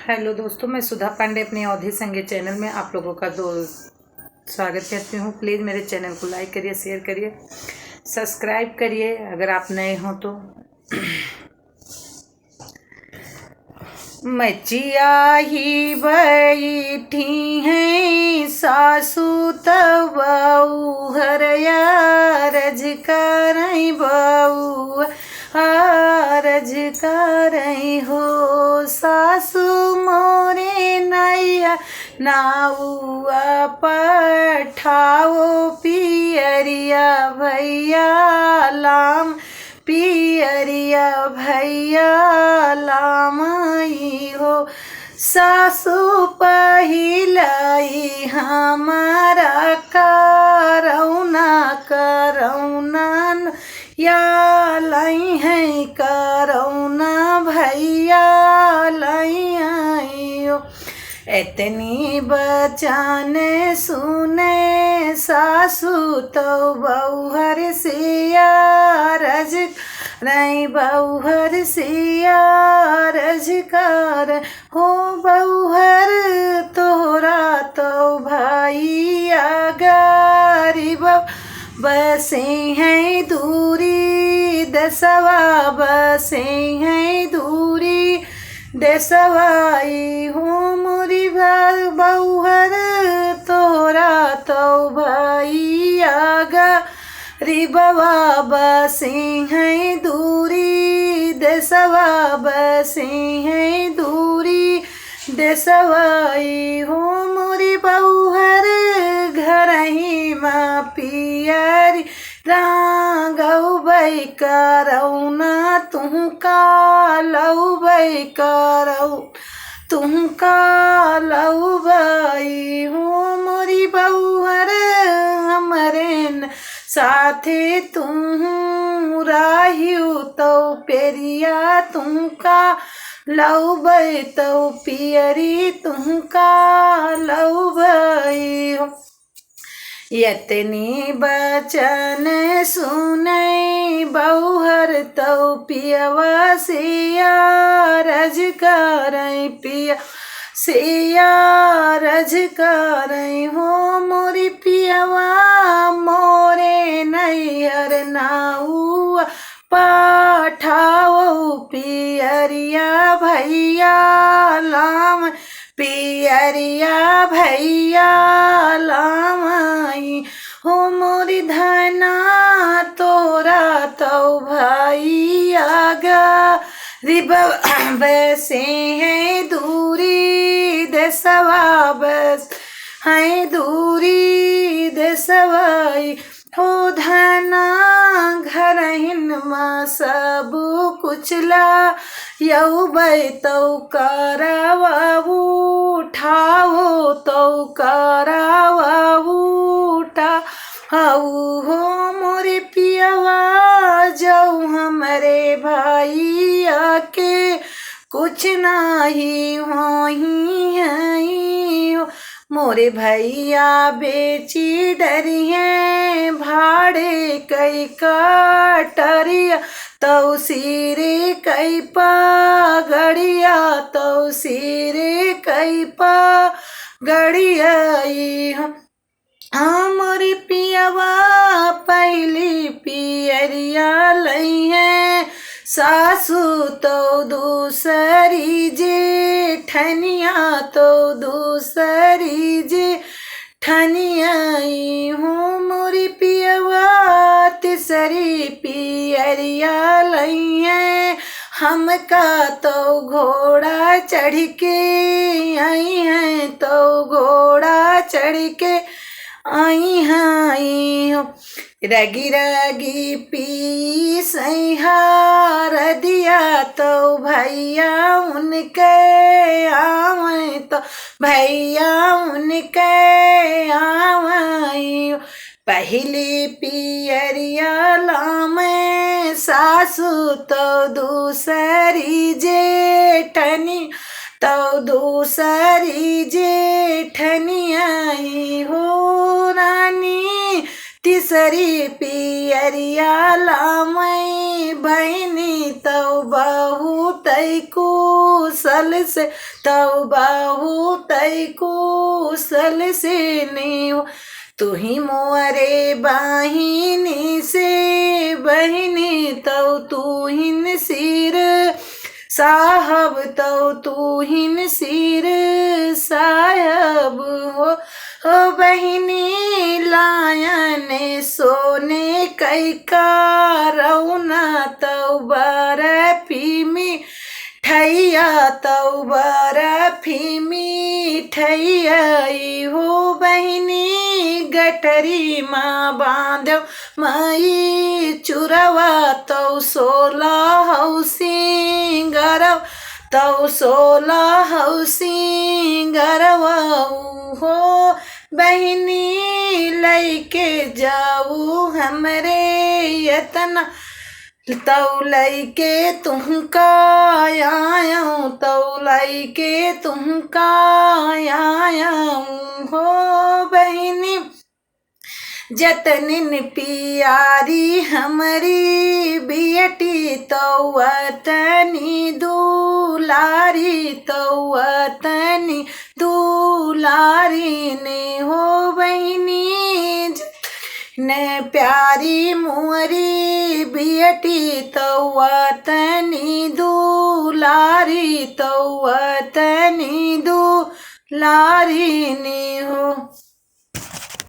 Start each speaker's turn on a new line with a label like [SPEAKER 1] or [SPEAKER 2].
[SPEAKER 1] Hello दोस्तों, मैं सुधा पांडे अपने अवधि संगीत चैनल में आप लोगों का स्वागत करती हूँ। प्लीज़ मेरे चैनल को लाइक करिए, शेयर करिए, सब्सक्राइब करिए अगर आप नए हो तो। मचिया ही बैठी हैं सासू तब हरया रज करई बऊ रज करई हो सासू मोरे नैया नाउआ पठाओ पियरिया भैया लाम पियरिया भैया लामई हो सासू पहिलाई हमारा करौना या लाई है करौना भैया लाई हो। इतनी बचन सुने सासू तो बहुहर सिया रज नहीं बहुहर सिया रज कर हो बहुहर तोरा तो भैया गरीब बसे हैं दूरी दसवा बसे हैं दूरी देसवाई हूँ मुरी बहुहर तोरा तो भैया गरीबवा बसे हैं दूरी देसवा बसे हैं दूरी देसवाई हूँ मुरी बहुहर घर ही माँ पियरी रांगऊ बई करौना तुम का लऊ बई करऊ तुम का लऊ बई हो मोरी बहुहर हमरे साथे तुम राहियो तो पेरिया तुम का लऊ बई तो पियरी तुम का लऊ बई हो। यतनी बचन सुनै बहुहर तो पियवा सिया रज करई पिया सिया रज करई हो मोरी पियवा मोरे नैहर नाउआ पठाओ पियरिया भैया लाम पियरिया भैया लामई हो मोरी धना तोरा तो भैया गरीब बसे हैं दूरी देसवा बस हैं दूरी देसवाई हो धना घर हिनमा सब कुछ ला यऊ बई तो करावू उठाओ तो करावू उठा हाउ हो मोरे पियवा जाऊ हमारे भैया के कुछ नाही होही है मोरे भैया बेची डरिए भाड़े कई कटरिया तो सिरे कई गड़िया तो सिरे कई गड़िया मोरी पियवा पहली पियरिया लई है सासू तो दूसरी जेठनिया तो दूसरी जेठनियाई हूँ मोरी पियवा तीसरी पियरिया लई है हमका तो घोड़ा चढ़ के आई है तो घोड़ा चढ़ के आई हो रगी रगी पी सहार दिया तो भैया उनके आवे तो भैया उनके आवे पहली पियरिया लामे सासू तो दूसरी जेठनी तो दूसरी जेठनी आई हो रानी तीसरी पियरिया लामई बहनी तो बहुत तई कुशल से, तौबा हो तई कुशल से नहीं हो। तू ही मोरे बाहिनी से बहिनी, तू हिन सिर साहब, तू हिन सिर साहब हो। ओ बहिनी लायन सोने कई का रौना, तौ बर्फी में ठैया, तौ बर्फी में ठैया हो। बहिनी गठरी माँ बांधो मई चुरवा, तौ 16 सिंगरवा, तौ 16 सिंगरवा हो। बहिनी लैके जाऊ हमरे यतना, तौ लैके तुमका आयाऊँ, तौ लैके तुमका आयाऊँ हो। बहिनी जतनिन प्यारी हमारी बेटी, तौ अतनी दुलारी, तौ अतनी दुलारी ने हो। बहिनी ने प्यारी मोरी बेटी, तौ अतनी दुलारी, तौ अतनी दुलारी ने हो।